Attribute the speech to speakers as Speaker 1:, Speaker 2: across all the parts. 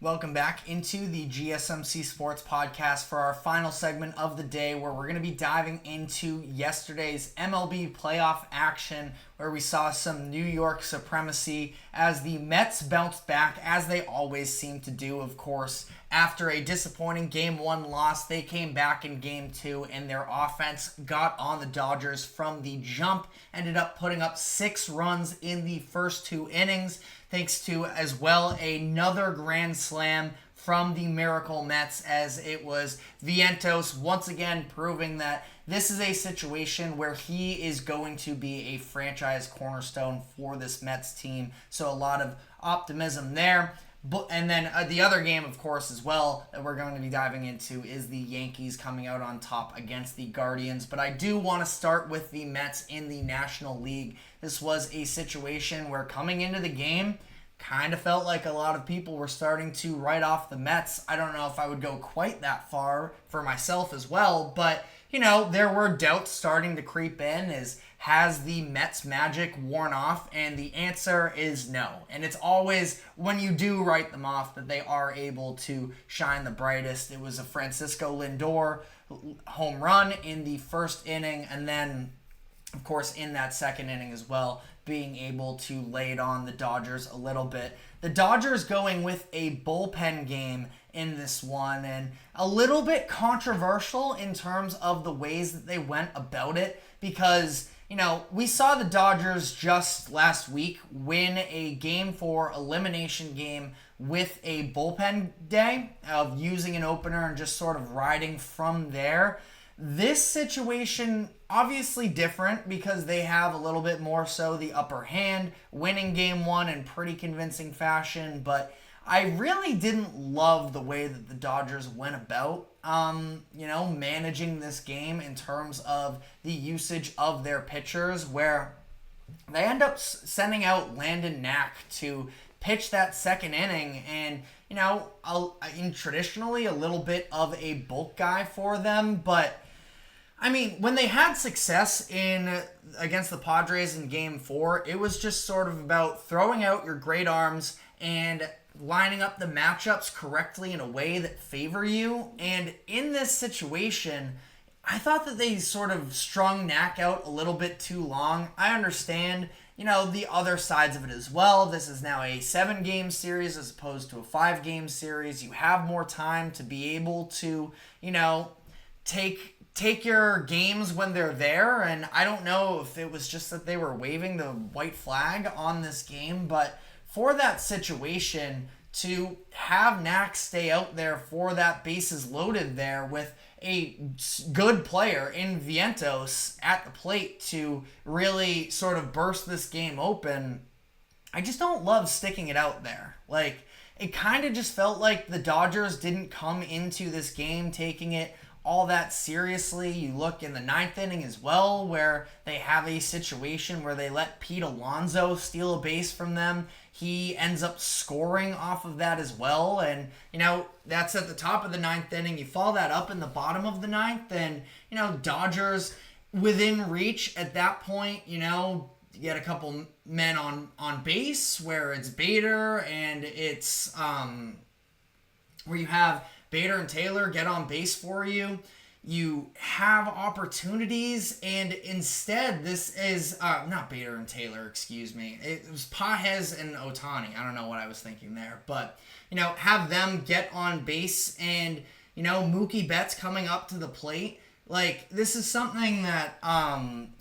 Speaker 1: Welcome back into the GSMC Sports Podcast for our final segment of the day, where we're going to be diving into yesterday's MLB playoff action, where we saw some New York supremacy as the Mets bounced back, as they always seem to do, of course. After a disappointing Game 1 loss, they came back in Game 2, and their offense got on the Dodgers from the jump, ended up putting up 6 runs in the first 2 innings, thanks to, as well, another grand slam from the Miracle Mets, as it was Vientos once again proving that this is a situation where he is going to be a franchise cornerstone for this Mets team. So a lot of optimism there. And then the other game, of course, as well, that we're going to be diving into is the Yankees coming out on top against the Guardians. But I do want to start with the Mets in the National League. This was a situation where coming into the game, kind of felt like a lot of people were starting to write off the Mets. I don't know if I would go quite that far for myself as well, but, there were doubts starting to creep in. Has the Mets magic worn off? And the answer is no. And it's always, when you do write them off, that they are able to shine the brightest. It was a Francisco Lindor home run in the first inning, and then, of course, in that second inning as well, being able to lay it on the Dodgers a little bit. The Dodgers going with a bullpen game in this one, and a little bit controversial in terms of the ways that they went about it, because, we saw the Dodgers just last week win a Game 4 elimination game with a bullpen day of using an opener and just sort of riding from there. This situation, obviously different because they have a little bit more so the upper hand, winning Game 1 in pretty convincing fashion, but I really didn't love the way that the Dodgers went about, managing this game in terms of the usage of their pitchers, where they end up sending out Landon Knack to pitch that second inning, and traditionally a little bit of a bulk guy for them, but when they had success against the Padres in Game 4, it was just sort of about throwing out your great arms and lining up the matchups correctly in a way that favor you. And in this situation, I thought that they sort of strung Knack out a little bit too long. I understand, the other sides of it as well. This is now a 7-game series as opposed to a 5-game series. You have more time to be able to, take your games when they're there, and I don't know if it was just that they were waving the white flag on this game, but for that situation, to have Knack stay out there for that bases loaded there with a good player in Vientos at the plate to really sort of burst this game open, I just don't love sticking it out there. It kind of just felt like the Dodgers didn't come into this game taking it all that seriously. You look in the 9th inning as well, where they have a situation where they let Pete Alonso steal a base from them. He ends up scoring off of that as well, and that's at the top of the 9th inning. You follow that up in the bottom of the 9th, and Dodgers within reach at that point. You get a couple men on base where it's Bader, and it's where you have Bader and Taylor get on base for you. You have opportunities, and instead this is not Bader and Taylor, excuse me. It was Pages and Ohtani. I don't know what I was thinking there, but have them get on base, and Mookie Betts coming up to the plate. This is something that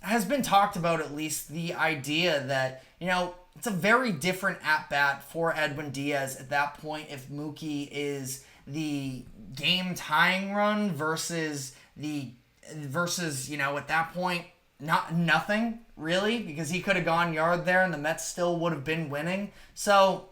Speaker 1: has been talked about, at least the idea that it's a very different at bat for Edwin Diaz at that point if Mookie is the game tying run versus at that point nothing really, because he could have gone yard there and the Mets still would have been winning. So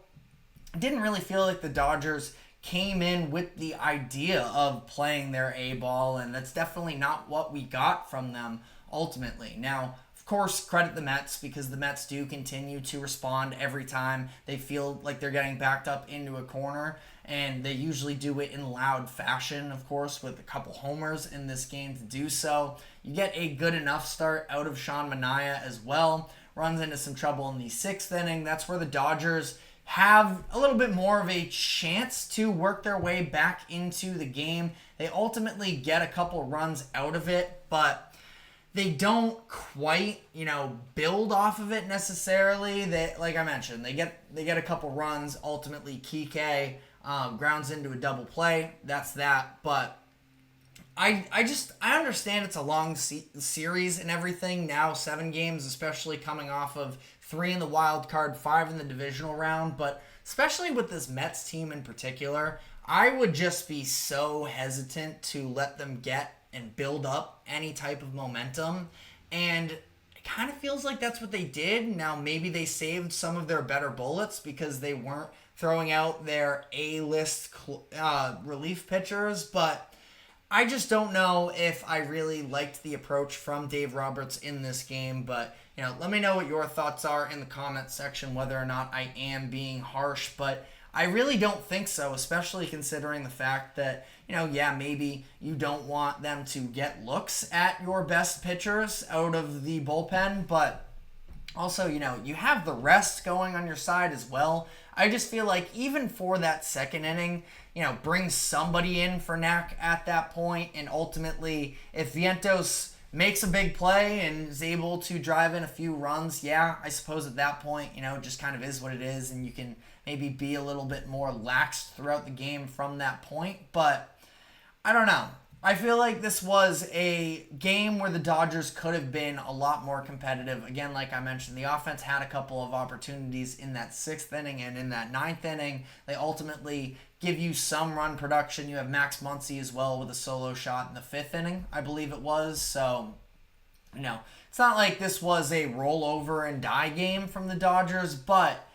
Speaker 1: I didn't really feel like the Dodgers came in with the idea of playing their A ball, and that's definitely not what we got from them ultimately. Now, of course, credit the Mets, because the Mets do continue to respond every time they feel like they're getting backed up into a corner, and they usually do it in loud fashion, of course, with a couple homers in this game to do so. You get a good enough start out of Sean Manaea as well. Runs into some trouble in the 6th inning. That's where the Dodgers have a little bit more of a chance to work their way back into the game. They ultimately get a couple runs out of it, but they don't quite, build off of it necessarily. They, like I mentioned, they get a couple runs. Ultimately, Kike grounds into a double play. That's that. But I understand it's a long series and everything. Now 7 games, especially coming off of 3 in the wild card, 5 in the divisional round. But especially with this Mets team in particular, I would just be so hesitant to let them get and build up any type of momentum. And it kind of feels like that's what they did. Now, maybe they saved some of their better bullets because they weren't throwing out their A-list relief pitchers. But I just don't know if I really liked the approach from Dave Roberts in this game. But, let me know what your thoughts are in the comments section, whether or not I am being harsh. But I really don't think so, especially considering the fact that, maybe you don't want them to get looks at your best pitchers out of the bullpen, but also, you have the rest going on your side as well. I just feel like even for that second inning, bring somebody in for Knack at that point, and ultimately, if Vientos makes a big play and is able to drive in a few runs, I suppose at that point, it just kind of is what it is, and you can maybe be a little bit more lax throughout the game from that point. But I don't know. I feel like this was a game where the Dodgers could have been a lot more competitive. Again, like I mentioned, the offense had a couple of opportunities in that 6th inning and in that 9th inning. They ultimately give you some run production. You have Max Muncy as well with a solo shot in the 5th inning, I believe it was. So, it's not like this was a roll over and die game from the Dodgers, but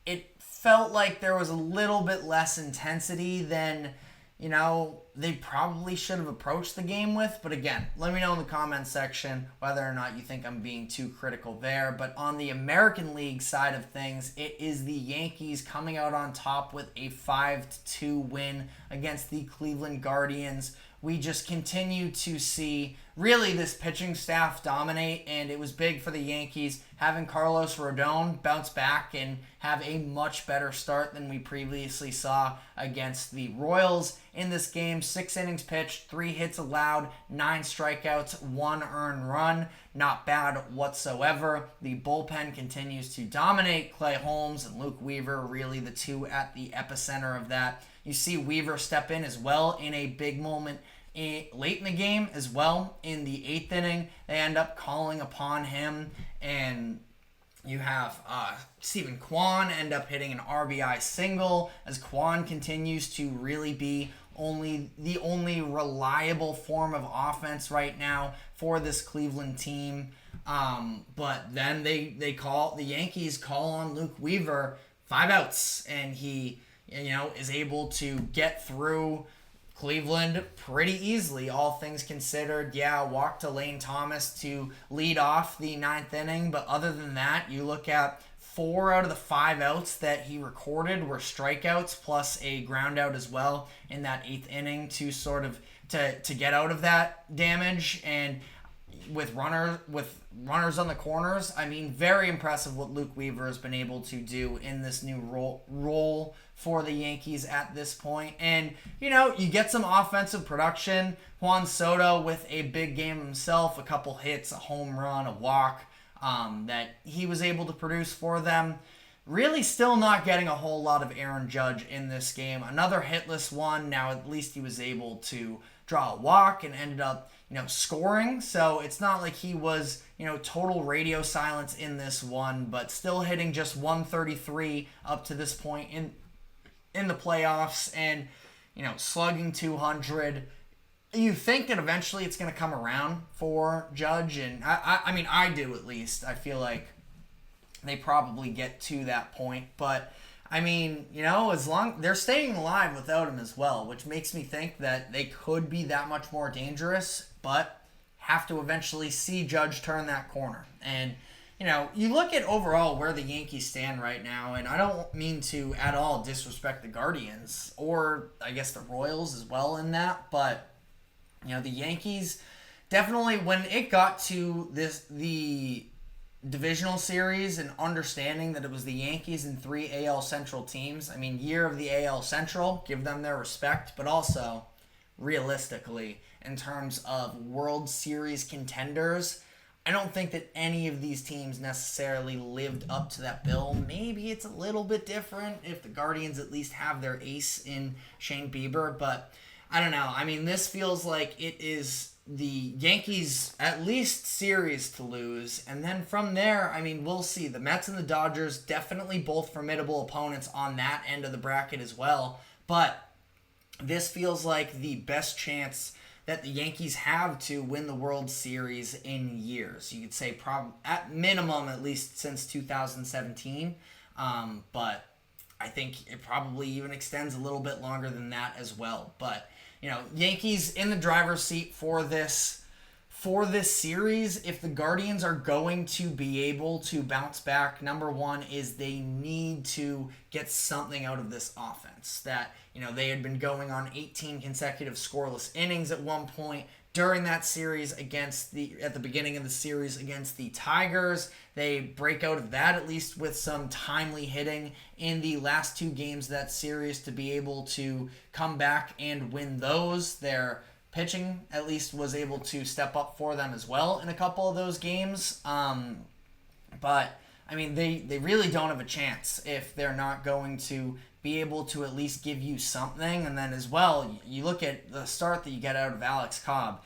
Speaker 1: it felt like there was a little bit less intensity than they probably should have approached the game with. But again, let me know in the comments section whether or not you think I'm being too critical there. But on the American League side of things, it is the Yankees coming out on top with a 5-2 win against the Cleveland Guardians. We just continue to see really this pitching staff dominate, and it was big for the Yankees having Carlos Rodon bounce back and have a much better start than we previously saw against the Royals in this game. 6 innings pitched, 3 hits allowed, 9 strikeouts, 1 earned run. Not bad whatsoever. The bullpen continues to dominate. Clay Holmes and Luke Weaver, really the two at the epicenter of that. You see Weaver step in as well in a big moment late in the game as well. In the 8th inning, they end up calling upon him, and you have Stephen Kwan end up hitting an RBI single as Kwan continues to really be the only reliable form of offense right now for this Cleveland team. But then the Yankees call on Luke Weaver, 5 outs, and he is able to get through Cleveland pretty easily, all things considered. Walk to Lane Thomas to lead off the 9th inning, but other than that, you look at 4 out of the 5 outs that he recorded were strikeouts, plus a ground out as well in that 8th inning to sort of to get out of that damage. And with runners on the corners, I mean, very impressive what Luke Weaver has been able to do in this new role for the Yankees at this point. And, you get some offensive production. Juan Soto with a big game himself, a couple hits, a home run, a walk that he was able to produce for them. Really still not getting a whole lot of Aaron Judge in this game. Another hitless one. Now at least he was able to draw a walk and ended up, scoring. So it's not like he was, total radio silence in this one, but still hitting just 133 up to this point in the playoffs, and, slugging 200. You think that eventually it's going to come around for Judge, and I mean, I do at least. I feel like they probably get to that point, but I mean, as long they're staying alive without him as well, which makes me think that they could be that much more dangerous, but have to eventually see Judge turn that corner. And you look at overall where the Yankees stand right now, and I don't mean to at all disrespect the Guardians or I guess the Royals as well in that, but the Yankees definitely, when it got to the divisional series and understanding that it was the Yankees and 3 AL Central teams. I mean, year of the AL Central, give them their respect, but also realistically, in terms of World Series contenders, I don't think that any of these teams necessarily lived up to that bill. Maybe it's a little bit different if the Guardians at least have their ace in Shane Bieber, but I don't know. I mean, this feels like it is the Yankees at least series to lose, and then from there, I mean, we'll see. The Mets and the Dodgers, definitely both formidable opponents on that end of the bracket as well, but this feels like the best chance that the Yankees have to win the World Series in years. You could say at minimum at least since 2017, but I think it probably even extends a little bit longer than that as well. But, you know, Yankees in the driver's seat for this series. If the Guardians are going to be able to bounce back, number one is they need to get something out of this offense. That, you know, they had been going on 18 consecutive scoreless innings at one point during that series at the beginning of the series against the Tigers. They break out of that at least with some timely hitting in the last 2 games of that series to be able to come back and win those. Their pitching at least was able to step up for them as well in a couple of those games. But, I mean, they really don't have a chance if they're not going to be able to at least give you something. And then as well, you look at the start that you get out of Alex Cobb.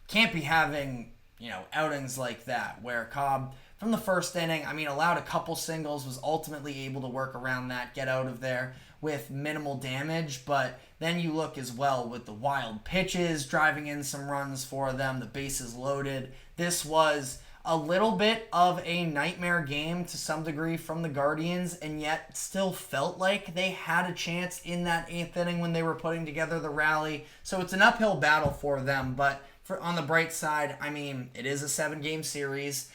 Speaker 1: Can't be having, you know, outings like that where Cobb, from the first inning, I mean, allowed a couple singles, was ultimately able to work around that, get out of there with minimal damage. But then you look as well with the wild pitches, driving in some runs for them, the bases loaded. This was a little bit of a nightmare game to some degree from the Guardians, and yet still felt like they had a chance in that 8th inning when they were putting together the rally. So it's an uphill battle for them, but on the bright side, I mean, it is a 7-game series.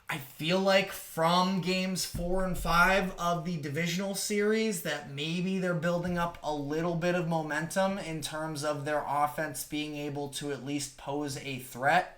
Speaker 1: I feel like from games 4 and 5 of the divisional series that maybe they're building up a little bit of momentum in terms of their offense being able to at least pose a threat.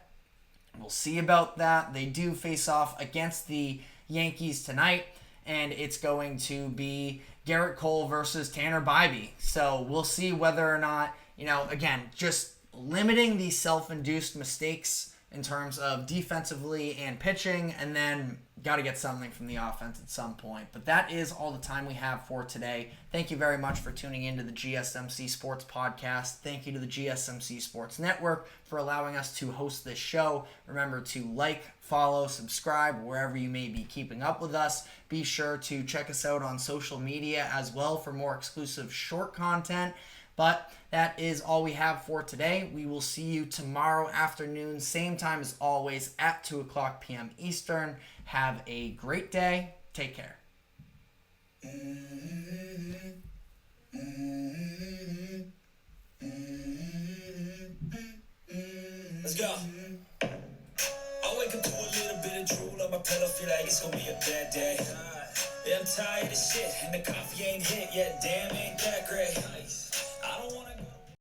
Speaker 1: We'll see about that. They do face off against the Yankees tonight, and it's going to be Garrett Cole versus Tanner Bybee. So we'll see whether or not, you know, again, just limiting the self-induced mistakes in terms of defensively and pitching, and then got to get something from the offense at some point. But that is all the time we have for today. Thank you very much for tuning into the GSMC Sports Podcast. Thank you to the GSMC Sports Network for allowing us to host this show. Remember to like, follow, subscribe wherever you may be keeping up with us. Be sure to check us out on social media as well for more exclusive short content. But that is all we have for today. We will see you tomorrow afternoon, same time as always at 2 o'clock p.m. Eastern. Have a great day. Take care. Let's go. I wake up to a little bit of drool on my pillow, feel like it's gonna be a bad day. Yeah, I'm tired of shit, and the coffee ain't hit yet. Damn, ain't that great.